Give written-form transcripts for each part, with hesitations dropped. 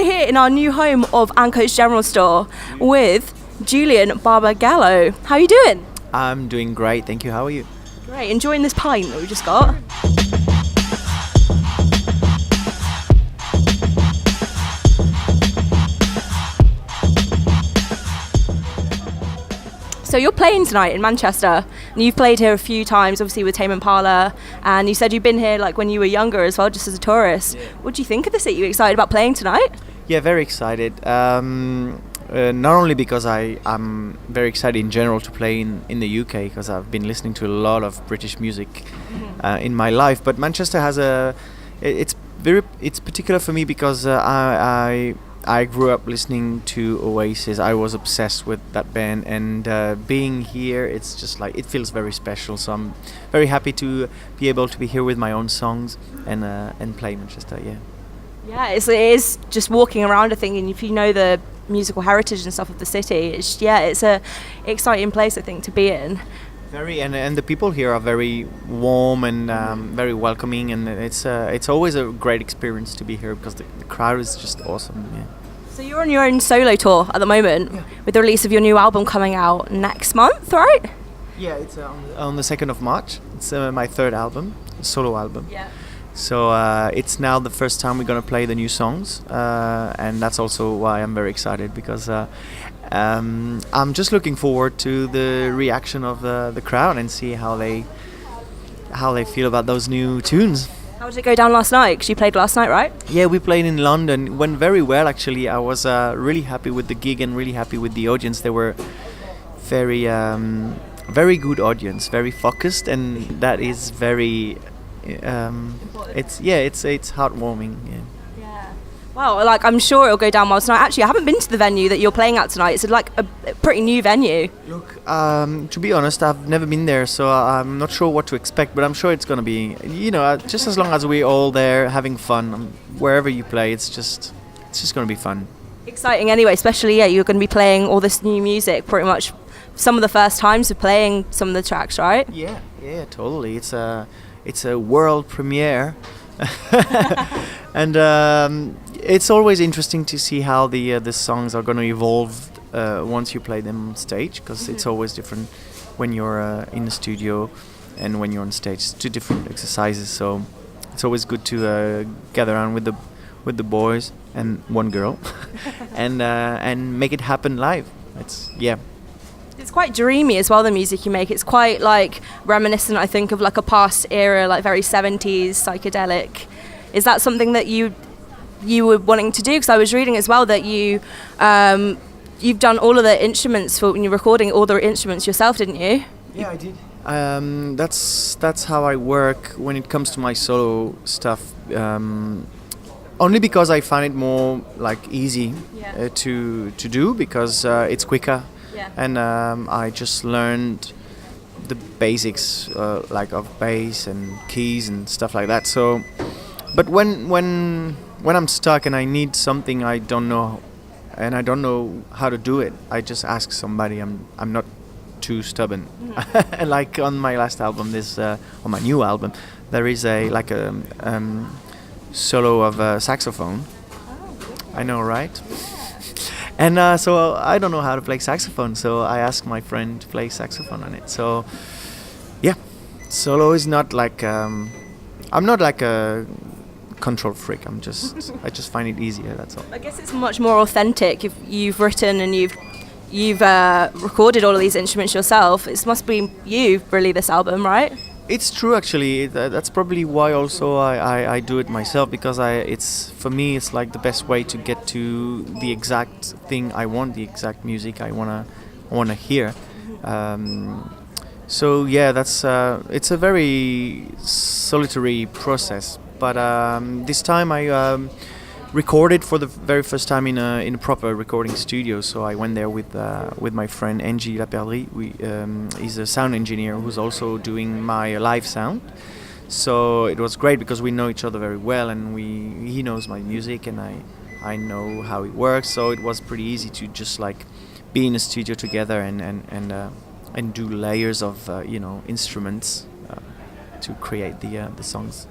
we're here in our new home of Anco's General Store with Julien Barbagallo. How are you doing? I'm doing great, thank you. How are you? Great, enjoying this pint that we just got. So you're playing tonight in Manchester, and you've played here a few times, obviously with Tame Impala, and you said you've been here like when you were younger as well, just as a tourist. Yeah. What do you think of the city? You excited about playing tonight? Yeah, very excited. Not only because I'm very excited in general to play in the UK, because I've been listening to a lot of British music in my life, but Manchester has it's particular for me because I grew up listening to Oasis. I was obsessed with that band, and being here, it's just like it feels very special. So I'm very happy to be able to be here with my own songs and play Manchester. Yeah. Yeah, it is just walking around. I think, and if you know the musical heritage and stuff of the city, it's a exciting place, I think, to be in. Very, and the people here are very warm and very welcoming, and it's always a great experience to be here because the crowd is just awesome. Yeah. So you're on your own solo tour at the moment, with the release of your new album coming out next month, right? Yeah, it's on the 2nd of March. It's my third album, solo album. Yeah. So it's now the first time we're gonna play the new songs, and that's also why I'm very excited because. I'm just looking forward to the reaction of the crowd and see how they feel about those new tunes. How did it go down last night? Because you played last night, right? Yeah, we played in London. It went very well, actually. I was really happy with the gig and really happy with the audience. They were very good audience, very focused, and that is very. It's heartwarming. Yeah. Wow, like I'm sure it'll go down well tonight. Actually, I haven't been to the venue that you're playing at tonight. It's like a pretty new venue. Look, to be honest, I've never been there, so I'm not sure what to expect. But I'm sure it's gonna be, just as long as we're all there having fun, wherever you play, it's just gonna be fun. Exciting, anyway. Especially, you're gonna be playing all this new music. Pretty much, some of the first times of playing some of the tracks, right? Yeah, totally. It's a world premiere. And it's always interesting to see how the songs are going to evolve once you play them on stage, because it's always different when you're in the studio and when you're on stage. It's two different exercises, so it's always good to gather around with the boys and one girl and make it happen live. It's quite dreamy as well, the music you make. It's quite like reminiscent, I think, of like a past era, like very 70s psychedelic. Is that something that you were wanting to do? Because I was reading as well that you've done all of the instruments for when you're recording all the instruments yourself, didn't you? Yeah, I did. That's how I work when it comes to my solo stuff. Only because I find it more like easy to do because it's quicker. Yeah. And I just learned the basics like of bass and keys and stuff like that. So, but when I'm stuck and I need something I don't know, and I don't know how to do it, I just ask somebody. I'm not too stubborn. Like on my last album, on my new album, there is a solo of saxophone. Oh, I know, right? And so I don't know how to play saxophone, so I asked my friend to play saxophone on it. So, yeah, solo is not like I'm not like a control freak. I just find it easier. That's all. I guess it's much more authentic if you've written and you've recorded all of these instruments yourself. It must be you, really, this album, right? It's true, actually. That's probably why also I do it myself, because for me it's like the best way to get to the exact thing I want, the exact music I wanna hear. So yeah, it's a very solitary process. But this time I recorded for the very first time in a proper recording studio. So I went there with my friend Angie Laperdrie. He's a sound engineer who's also doing my live sound. So it was great because we know each other very well, and he knows my music and I know how it works. So it was pretty easy to just like be in a studio together and do layers of instruments to create the songs.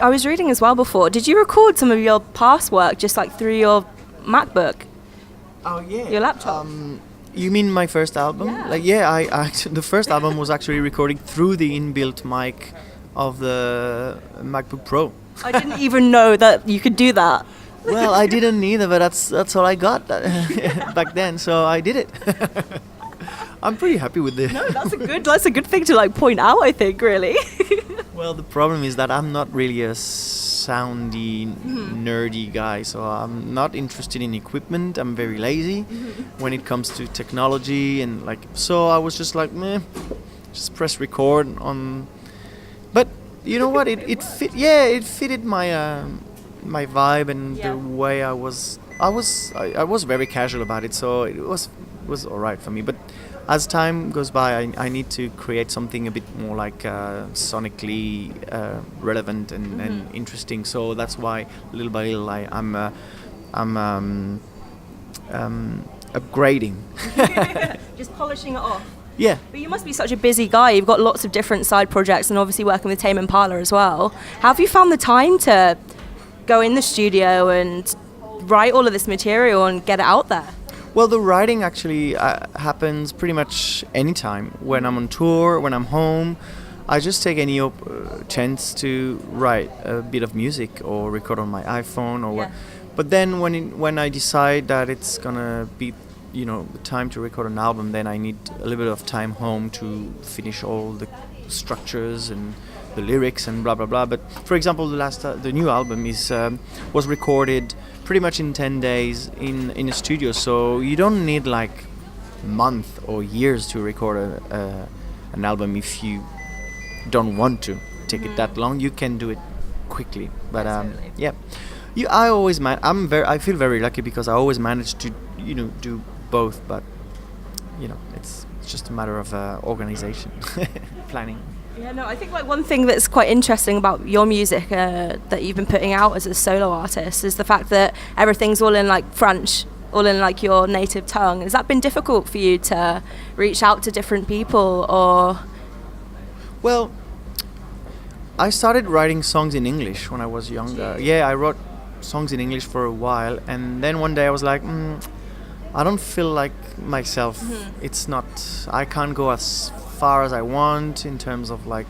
I was reading as well before. Did you record some of your past work just like through your MacBook? Oh yeah. Your laptop? You mean my first album? Yeah. Like the first album was actually recorded through the inbuilt mic of the MacBook Pro. I didn't even know that you could do that. Well, I didn't either, but that's all I got back then, so I did it. I'm pretty happy with it. No, that's a good thing to like point out, I think, really. Well, the problem is that I'm not really a soundy, nerdy guy, so I'm not interested in equipment. I'm very lazy when it comes to technology, and like, so I was just like, meh, just press record on. But you know what? It fitted my my vibe and the way I was very casual about it, so it was all right for me. But as time goes by, I need to create something a bit more like sonically relevant and interesting. So that's why little by little I'm upgrading. Just polishing it off. Yeah. But you must be such a busy guy. You've got lots of different side projects and obviously working with Tame Impala as well. How have you found the time to go in the studio and write all of this material and get it out there? Well, the writing actually happens pretty much anytime. When I'm on tour, when I'm home, I just take any chance to write a bit of music or record on my iPhone or But then when I decide that it's gonna be, the time to record an album, then I need a little bit of time home to finish all the structures and the lyrics and blah blah blah. But for example, the new album was recorded pretty much in 10 days in a studio, so you don't need like month or years to record an album if you don't want to take it that long. You can do it quickly, but I feel very lucky because I always manage to do both, but it's just a matter of organization, planning. Yeah, no, I think like one thing that's quite interesting about your music that you've been putting out as a solo artist is the fact that everything's all in like French, all in like your native tongue. Has that been difficult for you to reach out to different people, or? Well, I started writing songs in English when I was younger. Yeah, I wrote songs in English for a while, and then one day I was like, I don't feel like myself. It's not, I can't go as far as I want in terms of like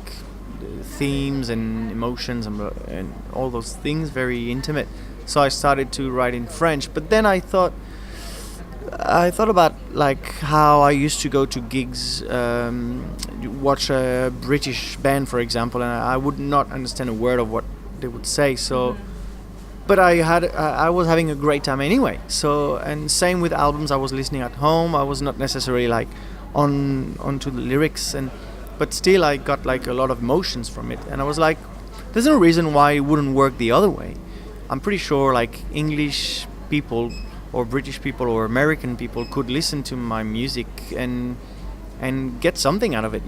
themes and emotions and all those things, very intimate. So I started to write in French, but then I thought about like how I used to go to gigs, watch a British band, for example, and I would not understand a word of what they would say. So, but I was having a great time anyway. So, and same with albums. I was listening at home. I was not necessarily like onto the lyrics, but still I got like a lot of emotions from it, and I was like, there's no reason why it wouldn't work the other way. I'm pretty sure like English people or British people or American people could listen to my music and get something out of it,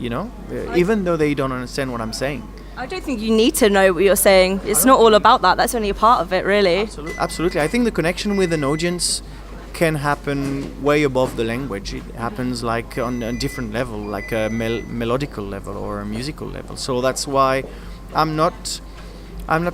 even though they don't understand what I'm saying. I don't think you need to know what you're saying. It's not all about that. That's only a part of it, really. Absolutely. I think the connection with an audience can happen way above the language. It happens like on a different level, like a melodical level or a musical level. So that's why I'm not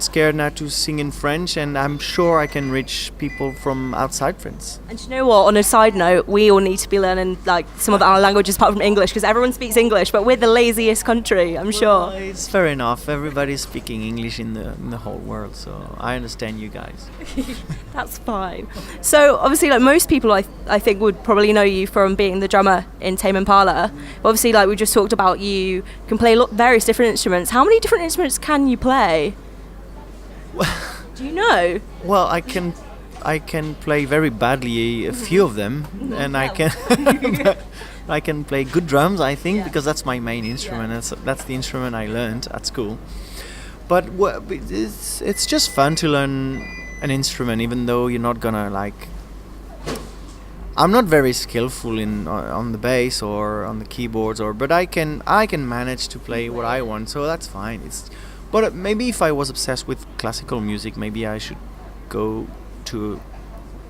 scared now to sing in French, and I'm sure I can reach people from outside France. And you know what, on a side note, we all need to be learning like some of our languages apart from English, because everyone speaks English, but we're the laziest country, I'm sure. It's fair enough. Everybody's speaking English in the whole world, so I understand you guys. That's fine. So obviously, like most people, I think would probably know you from being the drummer in Tame Impala. But obviously, like we just talked about, you can play various different instruments. How many different instruments can you play? Do you know? Well, I can play very badly a few of them, and I can play good drums, I think, because that's my main instrument. That's the instrument I learned at school. But it's just fun to learn an instrument, even though you're not gonna like. I'm not very skillful on the bass or on the keyboards, but I can manage to play what I want, so that's fine. But maybe if I was obsessed with classical music, maybe I should go to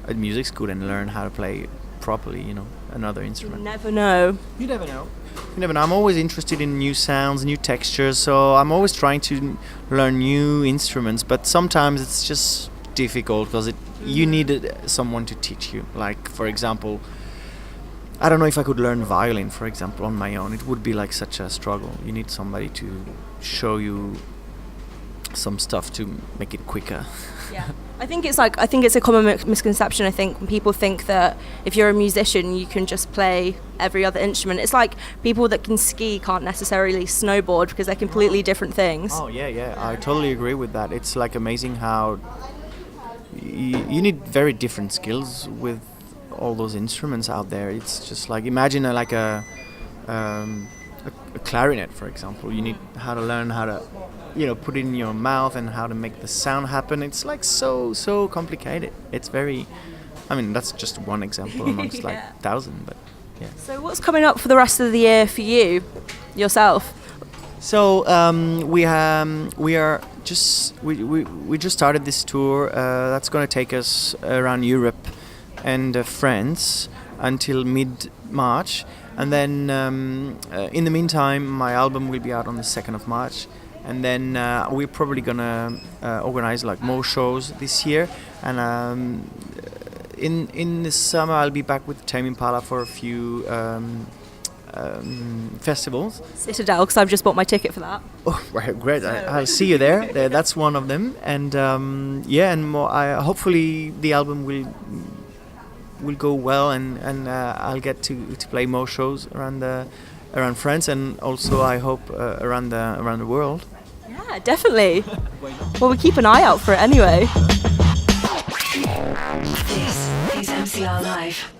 a music school and learn how to play properly, another instrument. You never know. You never know. you never know. I'm always interested in new sounds, new textures, so I'm always trying to learn new instruments. But sometimes it's just difficult because you need someone to teach you. Like, for example, I don't know if I could learn violin, for example, on my own. It would be like such a struggle. You need somebody to show you some stuff to make it quicker. Yeah, I think it's a common misconception. I think when people think that if you're a musician, you can just play every other instrument. It's like people that can ski can't necessarily snowboard because they're completely different things. Oh yeah, I totally agree with that. It's like amazing how you need very different skills with all those instruments out there. It's just like, imagine a clarinet, for example. You need how to learn how to put it in your mouth and how to make the sound happen. It's like so complicated. It's very, that's just one example amongst like 1,000, but yeah. So what's coming up for the rest of the year for you yourself? So we just started this tour that's going to take us around Europe and France until mid-March, and then in the meantime my album will be out on the 2nd of March. And then we're probably gonna organize like more shows this year, and in the summer I'll be back with Tame Impala for a few festivals. Citadel, because I've just bought my ticket for that. Oh, right, great! I'll see you there. That's one of them, and and more. Hopefully the album will go well, and I'll get to play more shows around France, and also I hope around the world. Yeah, definitely. Well, we keep an eye out for it anyway. This is MCR Live.